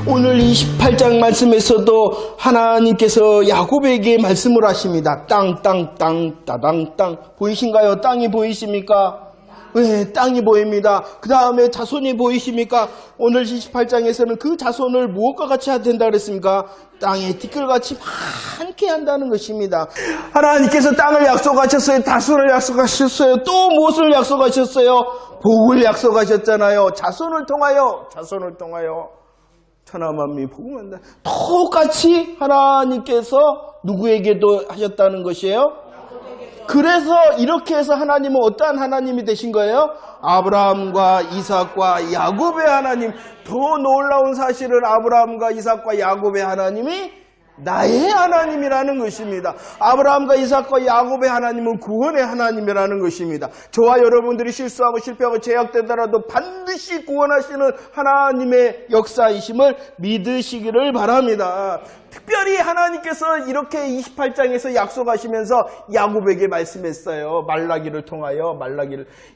오늘 28장 말씀에서도 하나님께서 야곱에게 말씀을 하십니다. 땅, 따당, 땅. 보이신가요? 땅이 보이십니까? 네, 땅이 보입니다. 그 다음에 자손이 보이십니까? 오늘 28장에서는 그 자손을 무엇과 같이 해야 된다 그랬습니까? 땅에 티끌같이 많게 한다는 것입니다. 하나님께서 땅을 약속하셨어요. 다수를 약속하셨어요. 또 무엇을 약속하셨어요? 복을 약속하셨잖아요. 자손을 통하여 천하만민이 복음한다. 똑같이 하나님께서 누구에게도 하셨다는 것이에요? 그래서 이렇게 해서 하나님은 어떠한 하나님이 되신 거예요? 아브라함과 이삭과 야곱의 하나님. 더 놀라운 사실은 아브라함과 이삭과 야곱의 하나님이 나의 하나님이라는 것입니다. 아브라함과 이삭과 야곱의 하나님은 구원의 하나님이라는 것입니다. 저와 여러분들이 실수하고 실패하고 제약되더라도 반드시 구원하시는 하나님의 역사이심을 믿으시기를 바랍니다. 특별히 하나님께서 이렇게 28장에서 약속하시면서 야곱에게 말씀했어요. 말라기를 통하여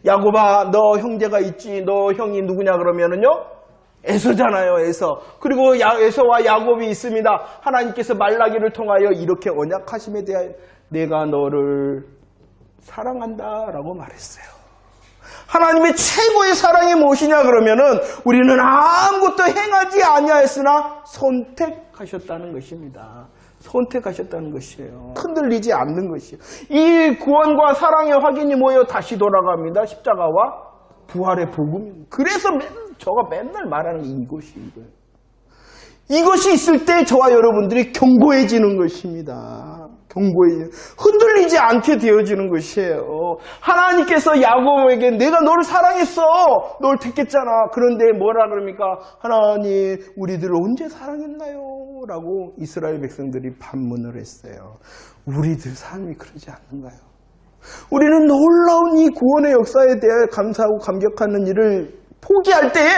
야곱아, 너 형제가 있지? 너 형이 누구냐 그러면은요? 에서잖아요, 에서. 그리고 에서와 야곱이 있습니다. 하나님께서 말라기를 통하여 이렇게 언약하심에 대하여 내가 너를 사랑한다라고 말했어요. 하나님의 최고의 사랑이 무엇이냐 그러면은 우리는 아무것도 행하지 아니하였으나 선택하셨다는 것입니다. 선택하셨다는 것이에요. 흔들리지 않는 것이에요. 이 구원과 사랑의 확인이 뭐예요? 다시 돌아갑니다. 십자가와 부활의 복음입니다. 그래서 저가 맨날 말하는 게 이거예요. 이것이 있을 때 저와 여러분들이 견고해지는 것입니다. 흔들리지 않게 되어지는 것이에요. 하나님께서 야곱에게 내가 너를 사랑했어. 널 택했잖아. 그런데 뭐라 그럽니까? 하나님, 우리들 언제 사랑했나요? 라고 이스라엘 백성들이 반문을 했어요. 우리들 삶이 그러지 않는가요? 우리는 놀라운 이 구원의 역사에 대해 감사하고 감격하는 일을 포기할 때에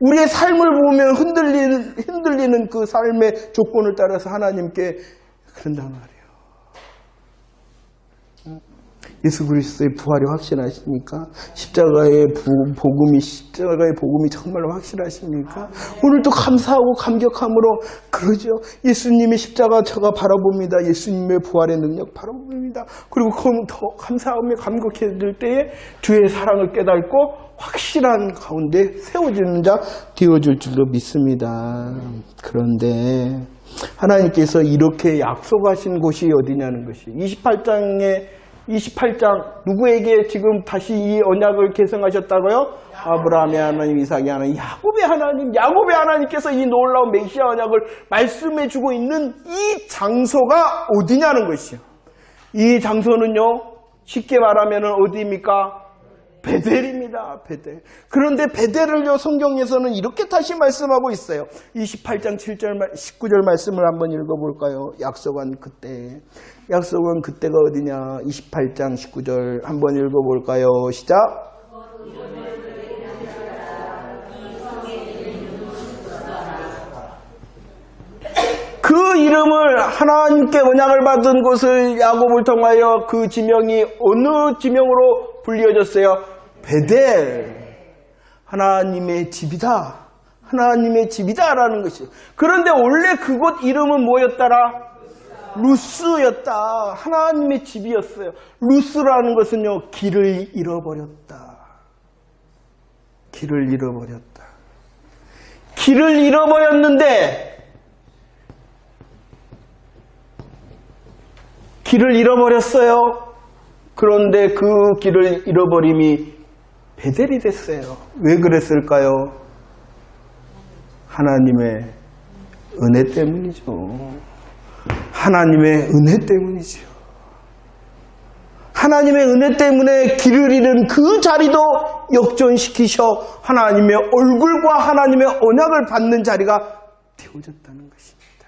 우리의 삶을 보면 흔들리는 그 삶의 조건을 따라서 하나님께 그런단 말이에요. 예수 그리스도의 부활이 확실하십니까? 십자가의 복음이 정말로 확실하십니까? 오늘도 감사하고 감격함으로 그러죠. 예수님의 십자가 제가 바라봅니다. 예수님의 부활의 능력 바라봅니다. 그리고 더 감사하며 감격해질 때에 주의 사랑을 깨닫고 확실한 가운데 세워지는 자 되어줄 줄로 믿습니다. 그런데 하나님께서 이렇게 약속하신 곳이 어디냐는 것이 28장 누구에게 지금 다시 이 언약을 계승하셨다고요? 아브라함의 하나님, 이삭의 하나님, 야곱의 하나님께서 이 놀라운 메시아 언약을 말씀해주고 있는 이 장소가 어디냐는 것이요. 이 장소는요, 쉽게 말하면 어디입니까? 베델입니다. 베델. 그런데 베델을요, 성경에서는 이렇게 다시 말씀하고 있어요. 28장 7절, 19절 말씀을 한번 읽어볼까요? 약속은 그때가 어디냐? 28장 19절 한번 읽어볼까요? 시작. 그 이름을 하나님께 언약을 받은 곳을 야곱을 통하여 그 지명이 어느 지명으로 불리어졌어요? 베델. 하나님의 집이다. 하나님의 집이다라는 것이에요. 그런데 원래 그곳 이름은 뭐였더라? 루스였다. 하나님의 집이었어요. 루스라는 것은요, 길을 잃어버렸다. 길을 잃어버렸는데 길을 잃어버렸어요. 그런데 그 길을 잃어버림이 베델이 됐어요. 왜 그랬을까요? 하나님의 은혜 때문이죠. 하나님의 은혜 때문에 길을 잃은 그 자리도 역전시키셔 하나님의 얼굴과 하나님의 언약을 받는 자리가 되어졌다는 것입니다.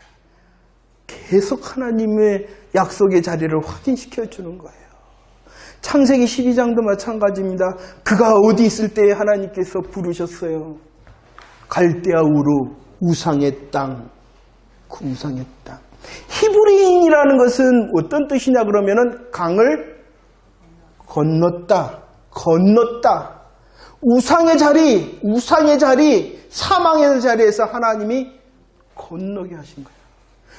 계속 하나님의 약속의 자리를 확인시켜 주는 거예요. 창세기 12장도 마찬가지입니다. 그가 어디 있을 때 하나님께서 부르셨어요. 갈대아 우르, 우상의 땅. 그 우상의 땅. 히브리인이라는 것은 어떤 뜻이냐 그러면은 강을 건넜다. 우상의 자리, 사망의 자리에서 하나님이 건너게 하신 거예요.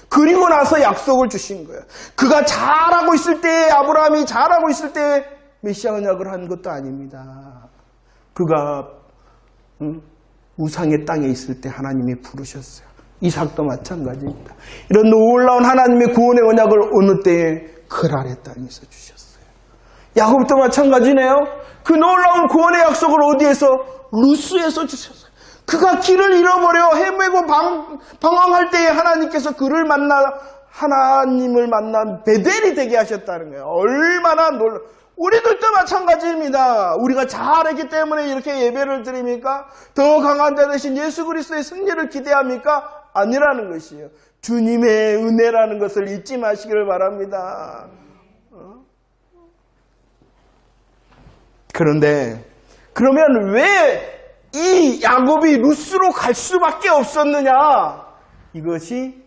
그리고 나서 약속을 주신 거예요. 그가 잘하고 있을 때, 아브라함이 잘하고 있을 때 메시아 언약을 한 것도 아닙니다. 그가 우상의 땅에 있을 때 하나님이 부르셨어요. 이삭도 마찬가지입니다. 이런 놀라운 하나님의 구원의 언약을 어느 때에 그랄의 땅에서 주셨어요. 야곱도 마찬가지네요. 그 놀라운 구원의 약속을 어디에서? 루스에서 주셨어요. 그가 길을 잃어버려 헤매고 방황할 때에 하나님께서 그를 하나님을 만난 베델이 되게 하셨다는 거예요. 얼마나 우리들도 마찬가지입니다. 우리가 잘했기 때문에 이렇게 예배를 드립니까? 더 강한 자 되신 예수 그리스도의 승리를 기대합니까? 아니라는 것이에요. 주님의 은혜라는 것을 잊지 마시기를 바랍니다. 그런데 그러면 왜 이 야곱이 루스로 갈 수밖에 없었느냐? 이것이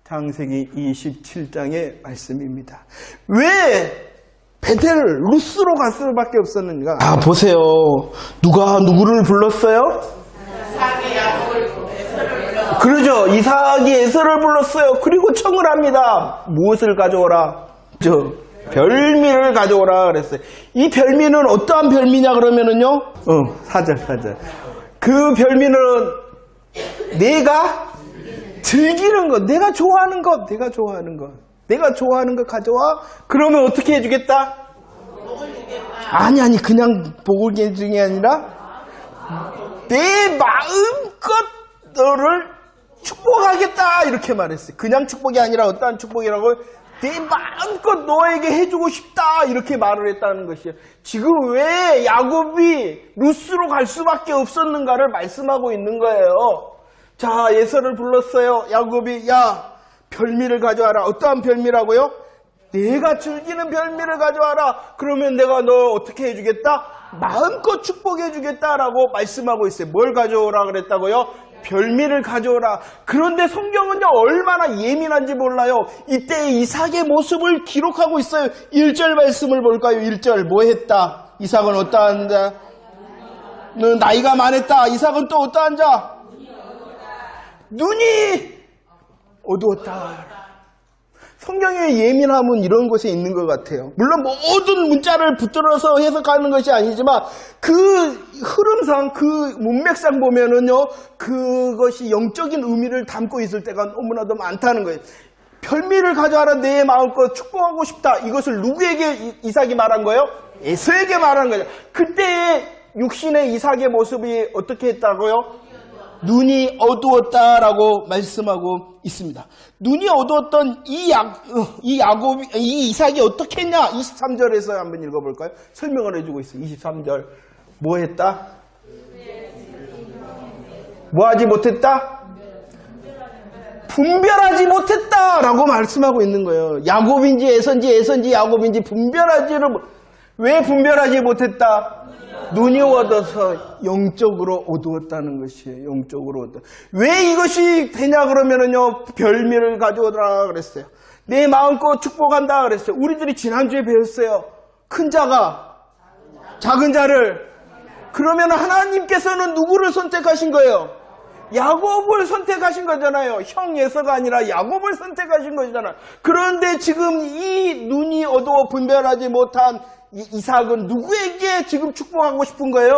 창세기 27장의 말씀입니다. 왜 베델 루스로 갈 수밖에 없었는가? 보세요. 누가 누구를 불렀어요? 이삭이 야곱을 불렀어요. 그러죠. 이삭이 에서를 불렀어요. 그리고 청을 합니다. 무엇을 가져오라? 별미를 가져오라 그랬어요. 이 별미는 어떠한 별미냐 그러면은요? 4절. 그 별미는 내가 즐기는 것, 내가 좋아하는 것 가져와. 그러면 어떻게 해주겠다? 아니, 그냥 복을 해주는 게 아니라 내 마음껏 너를 축복하겠다 이렇게 말했어요. 그냥 축복이 아니라 어떠한 축복이라고? 내 마음껏 너에게 해주고 싶다 이렇게 말을 했다는 것이에요. 지금 왜 야곱이 루스로 갈 수밖에 없었는가를 말씀하고 있는 거예요. 자, 에서를 불렀어요. 야곱이 별미를 가져와라. 어떠한 별미라고요? 내가 즐기는 별미를 가져와라. 그러면 내가 너 어떻게 해주겠다? 마음껏 축복해주겠다라고 말씀하고 있어요. 뭘 가져오라 그랬다고요? 별미를 가져오라. 그런데 성경은요 얼마나 예민한지 몰라요. 이때 이삭의 모습을 기록하고 있어요. 1절 말씀을 볼까요? 1절 뭐 했다? 이삭은 어떠한 자? 나이가 많았다. 이삭은 또 어떠한 자? 눈이 어두웠다. 성경의 예민함은 이런 곳에 있는 것 같아요. 물론 모든 문자를 붙들어서 해석하는 것이 아니지만 그 흐름상, 그 문맥상 보면은요, 그것이 영적인 의미를 담고 있을 때가 너무나도 많다는 거예요. 별미를 가져와라. 내 마음껏 축복하고 싶다. 이것을 누구에게 이삭이 말한 거예요? 에서에게 말한 거예요. 그때의 육신의 이삭의 모습이 어떻게 했다고요? 눈이 어두웠다라고 말씀하고 있습니다. 눈이 어두웠던 이 이삭이 어떻게 했냐? 23절에서 한번 읽어볼까요? 설명을 해주고 있어요. 23절 뭐 했다? 뭐 하지 못했다? 분별하지 못했다라고 말씀하고 있는 거예요. 야곱인지 에서인지 야곱인지 왜 분별하지 못했다? 눈이 어두워서 영적으로 어두웠다는 것이에요. 영적으로 어두워. 왜 이것이 되냐 그러면은요, 별미를 가져오라 그랬어요. 내 마음껏 축복한다 그랬어요. 우리들이 지난주에 배웠어요. 큰 자가 작은 자를. 그러면 하나님께서는 누구를 선택하신 거예요? 야곱을 선택하신 거잖아요. 형 에서가 아니라 야곱을 선택하신 거잖아요. 그런데 지금 이 눈이 어두워 분별하지 못한 이삭은 누구에게 지금 축복하고 싶은 거예요?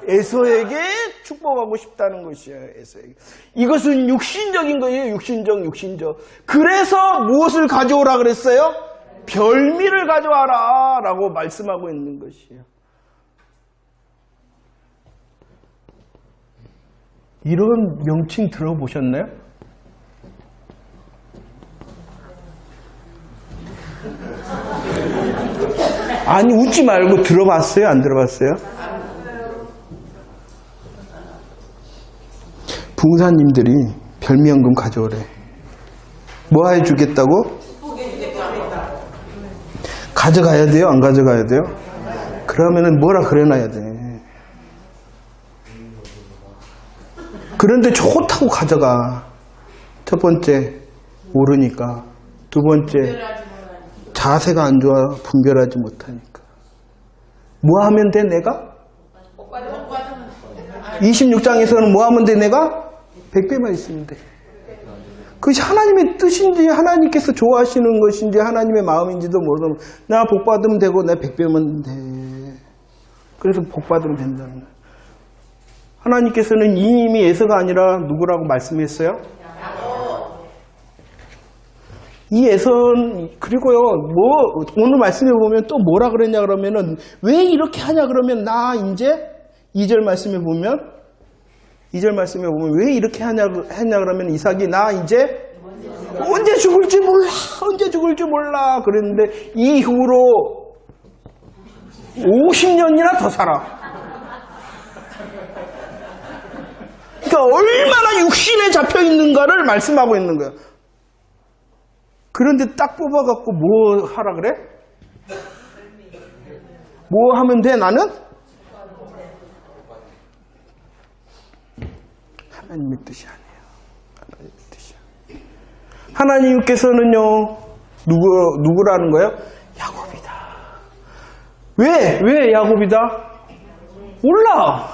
에서에게 축복하고 싶다는 것이에요. 에서에게. 이것은 육신적인 거예요. 육신적. 그래서 무엇을 가져오라 그랬어요? 별미를 가져와라 라고 말씀하고 있는 것이에요. 이런 명칭 들어보셨나요? 아니, 웃지 말고 들어봤어요? 안 들어봤어요? 부사님들이 별미연금 가져오래. 뭐 해주겠다고? 가져가야 돼요? 안 가져가야 돼요? 그러면은 뭐라 그래놔야 돼. 그런데 좋다고 가져가. 첫 번째, 모르니까. 두 번째, 자세가 안 좋아. 분별하지 못하니까. 뭐 하면 돼, 내가? 26장에서는 뭐 하면 돼, 내가? 100배만 있으면 돼. 그것이 하나님의 뜻인지 하나님께서 좋아하시는 것인지 하나님의 마음인지도 모르면 나 복 받으면 되고 내 100배면 돼. 그래서 복 받으면 된다는 거예요. 하나님께서는 이님이 에서가 아니라 누구라고 말씀했어요? 이 에선 그리고요 오늘 말씀해 보면 또 뭐라 그랬냐 그러면은 왜 이렇게 하냐 그러면 나 이제 2절 말씀해 보면 왜 이렇게 하냐 그러면 이삭이 나 이제 언제 죽을지 몰라 그랬는데 이후로 50년이나 더 살아. 그러니까 얼마나 육신에 잡혀 있는가를 말씀하고 있는 거예요. 그런데 딱 뽑아갖고 뭐 하라 그래? 뭐 하면 돼 나는? 하나님의 뜻이 아니에요. 하나님의 뜻이야. 하나님께서는요 누구라는 거예요? 야곱이다. 왜 야곱이다? 몰라.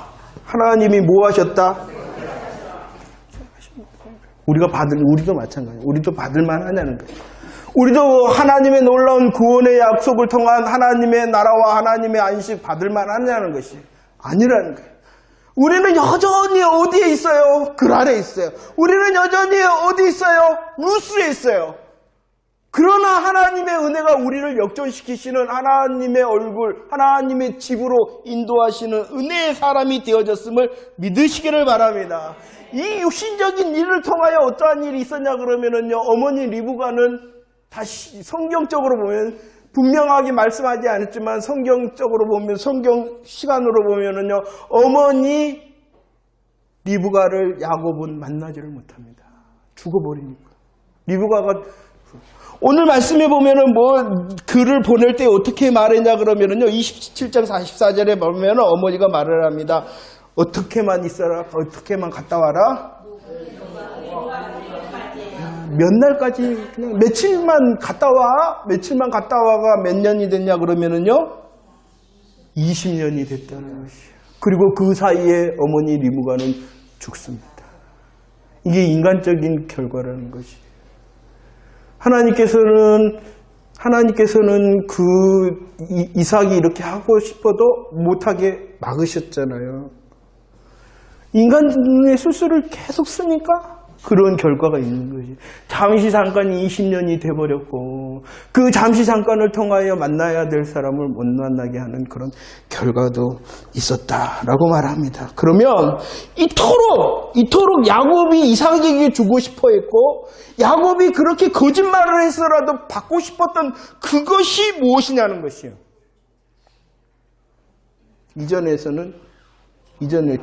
하나님이 뭐 하셨다? 우리도 마찬가지예요. 우리도 받을만 하냐는 거예요. 우리도 하나님의 놀라운 구원의 약속을 통한 하나님의 나라와 하나님의 안식 받을만 하냐는 것이 아니라는 거예요. 우리는 여전히 어디에 있어요? 글 아래 있어요. 우리는 여전히 어디 있어요? 루스에 있어요. 그러나 하나님의 은혜가 우리를 역전시키시는 하나님의 얼굴, 하나님의 집으로 인도하시는 은혜의 사람이 되어졌음을 믿으시기를 바랍니다. 이 육신적인 일을 통하여 어떠한 일이 있었냐 그러면은요, 어머니 리브가는 다시 성경적으로 보면 분명하게 말씀하지 않았지만 성경적으로 보면 성경 시간으로 보면은요, 어머니 리브가를 야곱은 만나지를 못합니다. 죽어버리니까. 리브가가 오늘 말씀해 보면은 글을 보낼 때 어떻게 말했냐 그러면은요, 27장 44절에 보면은 어머니가 말을 합니다. 어떻게만 있어라, 어떻게만 갔다 와라. 몇 날까지 그냥 며칠만 갔다 와가 몇 년이 됐냐 그러면은요, 20년이 됐다는 것이에요. 그리고 그 사이에 어머니 리브가는 죽습니다. 이게 인간적인 결과라는 것이에요. 하나님께서는 그 이삭이 이렇게 하고 싶어도 못하게 막으셨잖아요. 인간의 술수를 계속 쓰니까 그런 결과가 있는 거지. 잠시 잠깐 20년이 돼버렸고 그 잠시 잠깐을 통하여 만나야 될 사람을 못 만나게 하는 그런 결과도 있었다라고 말합니다. 그러면 이토록 야곱이 이삭에게 주고 싶어 했고 야곱이 그렇게 거짓말을 해서라도 받고 싶었던 그것이 무엇이냐는 것이에요.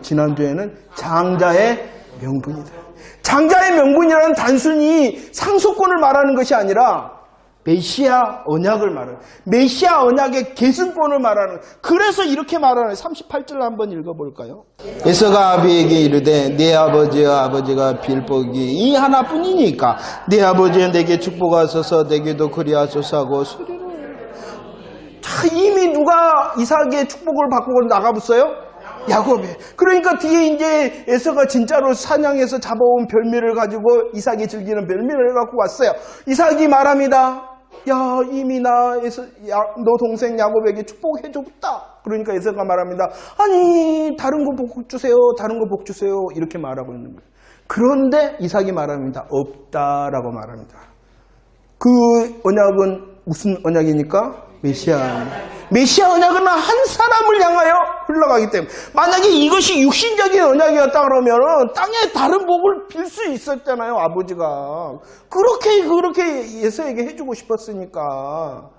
지난주에는 장자의 명분이다. 장자의 명분이라는 단순히 상속권을 말하는 것이 아니라 메시아 언약을 말하는, 메시아 언약의 계승권을 말하는, 그래서 이렇게 말하는 38절 한번 읽어볼까요? 에서가 아비에게 이르되 내 아버지와 아버지가 빌 복이 이 하나뿐이니까 내 아버지는 내게 축복하소서 내게도 그리하소서 하고 소리를. 자, 이미 누가 이삭의 축복을 받고 나가봤어요? 야곱이. 그러니까 뒤에 이제 에서가 진짜로 사냥해서 잡아온 별미를 가지고 이삭이 즐기는 별미를 갖고 왔어요. 이삭이 말합니다. 야, 이미 너 동생 야곱에게 축복해줬다. 그러니까 에서가 말합니다. 아니, 다른 거 복 주세요. 이렇게 말하고 있는 거예요. 그런데 이삭이 말합니다. 없다라고 말합니다. 그 언약은 무슨 언약이니까? 메시아 언약은 한 사람을 향하여 흘러가기 때문에 만약에 이것이 육신적인 언약이었다 그러면 땅에 다른 복을 빌 수 있었잖아요. 아버지가 그렇게 예수에게 해주고 싶었으니까.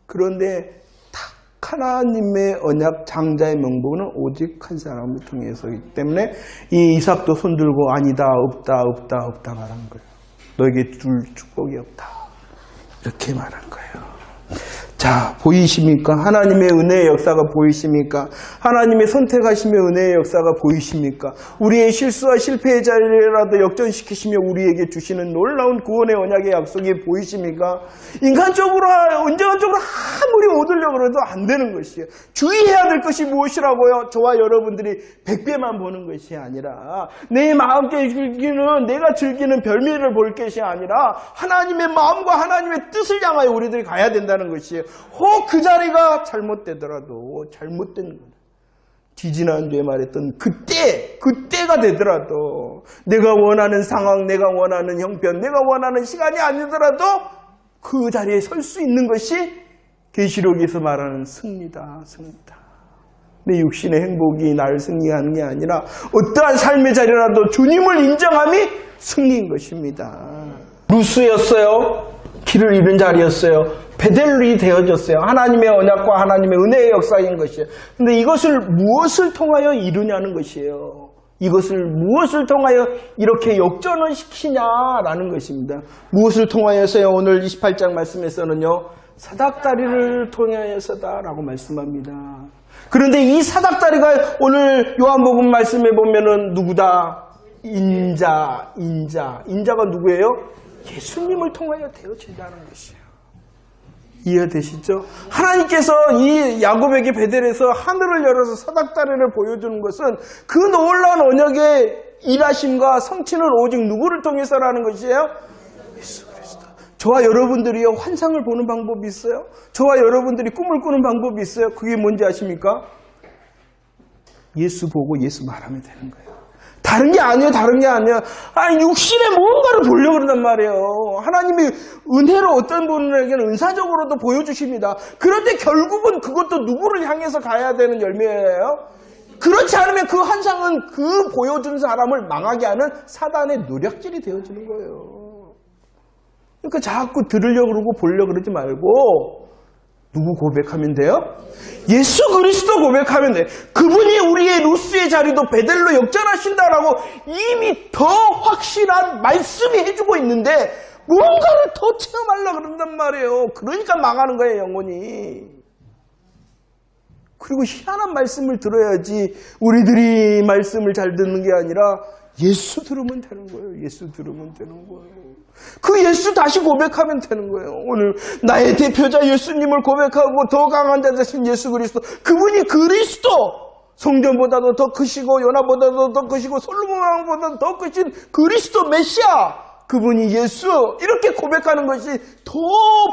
그런데 딱 하나님의 언약 장자의 명분은 오직 한 사람을 통해서이기 때문에 이 이삭도 손들고 아니다 없다 말한 거예요. 너에게 줄 축복이 없다 이렇게 말한 거예요. 자, 보이십니까? 하나님의 은혜의 역사가 보이십니까? 하나님의 선택하심의 은혜의 역사가 보이십니까? 우리의 실수와 실패의 자리라도 역전시키시며 우리에게 주시는 놀라운 구원의 언약의 약속이 보이십니까? 인간적으로, 은정적으로 아무리 얻으려고 해도 안 되는 것이에요. 주의해야 될 것이 무엇이라고요? 저와 여러분들이 100배만 보는 것이 아니라 내 마음께 즐기는, 내가 즐기는 별미를 볼 것이 아니라 하나님의 마음과 하나님의 뜻을 향하여 우리들이 가야 된다는 것이에요. 혹 그 자리가 잘못되더라도 잘못된 거다. 지지난주에 말했던 그때가 되더라도 내가 원하는 상황, 내가 원하는 형편, 내가 원하는 시간이 아니더라도 그 자리에 설 수 있는 것이 계시록에서 말하는 승리다. 내 육신의 행복이 나를 승리하는 게 아니라 어떠한 삶의 자리라도 주님을 인정함이 승리인 것입니다. 루스였어요. 길을 잃은 자리였어요. 베델이 되어졌어요. 하나님의 언약과 하나님의 은혜의 역사인 것이에요. 근데 이것을 무엇을 통하여 이루냐는 것이에요. 이것을 무엇을 통하여 이렇게 역전을 시키냐라는 것입니다. 무엇을 통하여서요? 오늘 28장 말씀에서는요. 사닥다리를 통하여서다라고 말씀합니다. 그런데 이 사닥다리가 오늘 요한복음 말씀에 보면은 누구다? 인자가 누구예요? 예수님을 통하여 되어진다는 것이에요. 이해되시죠? 하나님께서 이 야곱에게 베델에서 하늘을 열어서 사닥다리를 보여주는 것은 그 놀라운 언약의 일하심과 성취는 오직 누구를 통해서라는 것이에요? 예수 그리스도. 저와 여러분들이요, 환상을 보는 방법이 있어요. 저와 여러분들이 꿈을 꾸는 방법이 있어요. 그게 뭔지 아십니까? 예수 보고 예수 말하면 되는 거예요. 다른 게 아니에요. 아니, 육신에 뭔가를 보려고 그런단 말이에요. 하나님이 은혜로 어떤 분에게는 은사적으로도 보여주십니다. 그런데 결국은 그것도 누구를 향해서 가야 되는 열매예요? 그렇지 않으면 그 환상은 그 보여준 사람을 망하게 하는 사단의 노략질이 되어지는 거예요. 그러니까 자꾸 들으려고 그러고 보려고 그러지 말고 누구 고백하면 돼요? 예수 그리스도 고백하면 돼. 그분이 우리의 루스의 자리도 베델로 역전하신다라고 이미 더 확실한 말씀이 해주고 있는데 뭔가를 더 체험하려고 그런단 말이에요. 그러니까 망하는 거예요, 영혼이. 그리고 희한한 말씀을 들어야지 우리들이 말씀을 잘 듣는 게 아니라 예수 들으면 되는 거예요. 예수 들으면 되는 거예요. 그 예수 다시 고백하면 되는 거예요. 오늘 나의 대표자 예수님을 고백하고 더 강한 자 되신 예수 그리스도, 그분이 그리스도, 성전보다도 더 크시고 요나보다도 더 크시고 솔로몬 왕보다도 더 크신 그리스도 메시아, 그분이 예수, 이렇게 고백하는 것이 더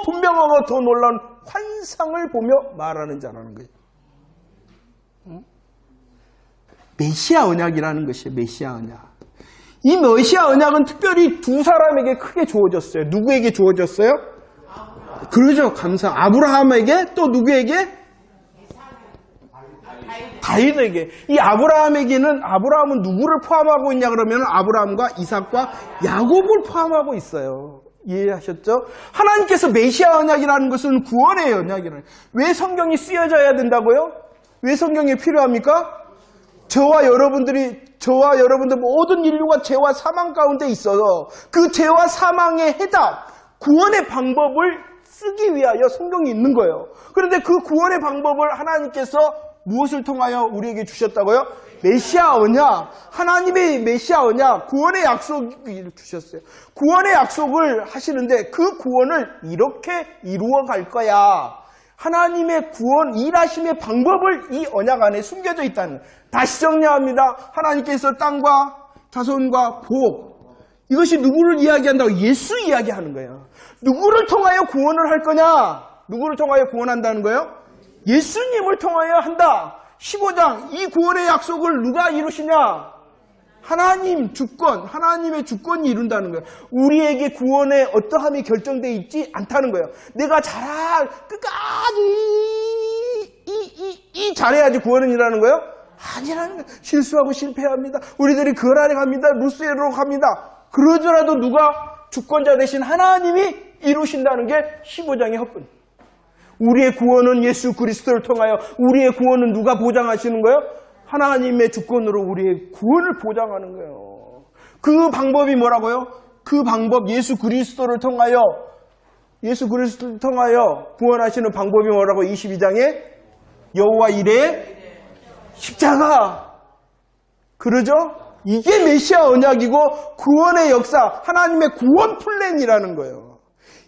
분명하고 더 놀라운 환상을 보며 말하는 자라는 거예요. 메시아 언약이라는 것이에요. 메시아 언약. 이 메시아 언약은 특별히 두 사람에게 크게 주어졌어요. 누구에게 주어졌어요? 그러죠. 감사. 아브라함에게, 또 누구에게? 다윗에게. 이 아브라함은 누구를 포함하고 있냐 그러면 아브라함과 이삭과 야곱을 포함하고 있어요. 이해하셨죠? 하나님께서 메시아 언약이라는 것은 구원의 언약이라는. 왜 성경이 쓰여져야 된다고요? 왜 성경이 필요합니까? 저와 여러분들 모든 인류가 죄와 사망 가운데 있어서 그 죄와 사망의 해답, 구원의 방법을 쓰기 위하여 성경이 있는 거예요. 그런데 그 구원의 방법을 하나님께서 무엇을 통하여 우리에게 주셨다고요? 메시아 언약, 하나님의 메시아 언약, 구원의 약속을 주셨어요. 구원의 약속을 하시는데 그 구원을 이렇게 이루어 갈 거야. 하나님의 구원, 일하심의 방법을 이 언약 안에 숨겨져 있다는 거예요. 다시 정리합니다. 하나님께서 땅과 자손과 복, 이것이 누구를 이야기한다고? 예수 이야기하는 거예요. 누구를 통하여 구원을 할 거냐? 누구를 통하여 구원한다는 거예요? 예수님을 통하여 한다. 15장, 이 구원의 약속을 누가 이루시냐? 하나님 주권, 하나님의 주권이 이룬다는 거예요. 우리에게 구원의 어떠함이 결정되어 있지 않다는 거예요. 내가 끝까지 잘해야지 구원은 이라는 거예요? 아니라는 거예요. 실수하고 실패합니다. 우리들이 거란에 갑니다. 루스에로 갑니다. 그러더라도 누가 주권자 되신 하나님이 이루신다는 게 15장의 헛분. 우리의 구원은 예수 그리스도를 통하여, 우리의 구원은 누가 보장하시는 거예요? 하나님의 주권으로 우리의 구원을 보장하는 거예요. 그 방법이 뭐라고요? 그 방법, 예수 그리스도를 통하여 예수 그리스도를 통하여 구원하시는 방법이 뭐라고? 22장에 여호와 이레 십자가. 그러죠? 이게 메시아 언약이고 구원의 역사, 하나님의 구원 플랜이라는 거예요.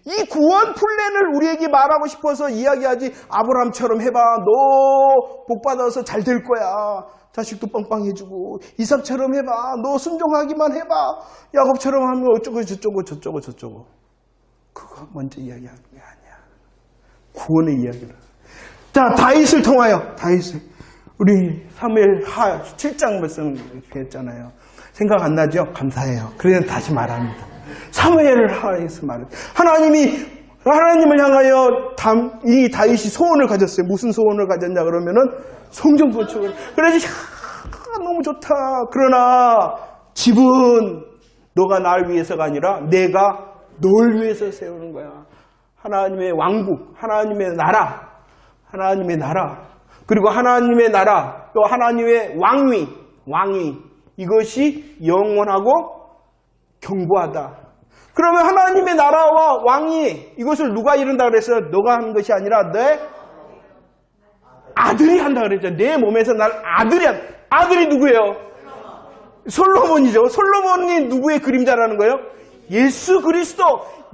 이 구원 플랜을 우리에게 말하고 싶어서 이야기하지, 아브라함처럼 해봐. 너 복 받아서 잘 될 거야. 자식도 빵빵해주고. 이삭처럼 해봐. 너 순종하기만 해봐. 야곱처럼 하면 어쩌고 저쩌고. 그거 먼저 이야기하는 게 아니야. 구원의 이야기를. 자, 다윗을 통하여, 우리 사무엘 하 7장 말씀 이렇게 했잖아요. 생각 안 나죠? 감사해요. 그래서 다시 말합니다. 사무엘 하에서 말합니다. 하나님을 향하여 이 다윗이 소원을 가졌어요. 무슨 소원을 가졌냐 그러면은 성전 건축을. 그래서 너무 좋다. 그러나 집은 너가 날 위해서가 아니라 내가 널 위해서 세우는 거야. 하나님의 왕국, 하나님의 나라, 그리고 하나님의 나라, 또 하나님의 왕위, 이것이 영원하고 견고하다. 그러면 하나님의 나라와 왕위, 이것을 누가 이룬다 그랬어요? 너가 하는 것이 아니라 내 아들이 한다 그랬죠. 내 몸에서 날 아들이 누구예요? 솔로몬이죠. 솔로몬이 누구의 그림자라는 거예요? 예수 그리스도,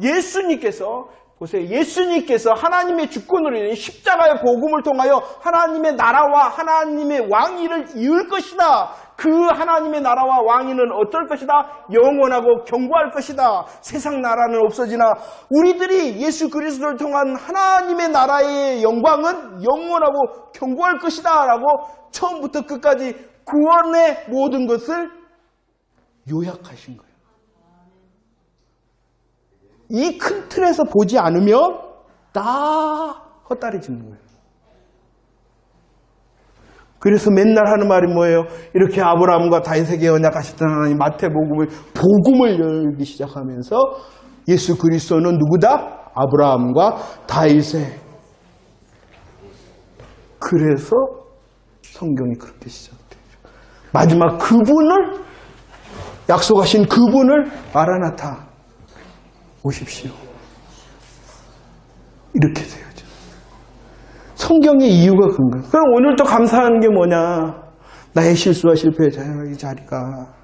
예수님께서, 보세요. 예수님께서 하나님의 주권으로 인해 십자가의 복음을 통하여 하나님의 나라와 하나님의 왕위를 이을 것이다. 그 하나님의 나라와 왕위는 어떨 것이다? 영원하고 견고할 것이다. 세상 나라는 없어지나 우리들이 예수 그리스도를 통한 하나님의 나라의 영광은 영원하고 견고할 것이다. 라고 처음부터 끝까지 구원의 모든 것을 요약하신 거예요. 이 큰 틀에서 보지 않으면 다 헛다리짓는 거예요. 그래서 맨날 하는 말이 뭐예요? 이렇게 아브라함과 다윗에게 언약하셨던 하나님, 마태복음을 복음을 열기 시작하면서 예수 그리스도는 누구다? 아브라함과 다윗의. 그래서 성경이 그렇게 시작되죠. 마지막 그분을, 약속하신 그분을 마라나타 오십시오. 이렇게 되어져. 성경의 이유가 그런 거예요. 그럼 오늘 또 감사하는 게 뭐냐? 나의 실수와 실패의 자리가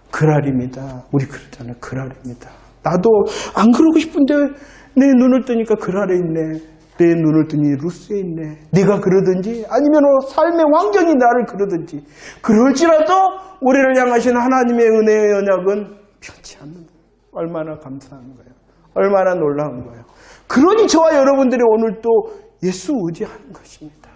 그랄입니다. 우리 그랬잖아요. 그랄입니다. 나도 안 그러고 싶은데 내 눈을 뜨니까 그랄에 있네. 내 눈을 뜨니 루스에 있네. 내가 그러든지 아니면 삶의 환경이 나를 그러든지, 그럴지라도 우리를 향하신 하나님의 은혜의 언약은 편치 않는 거예요. 얼마나 감사한 거예요. 얼마나 놀라운 거예요. 그러니 저와 여러분들이 오늘 또 예수 의지하는 것입니다.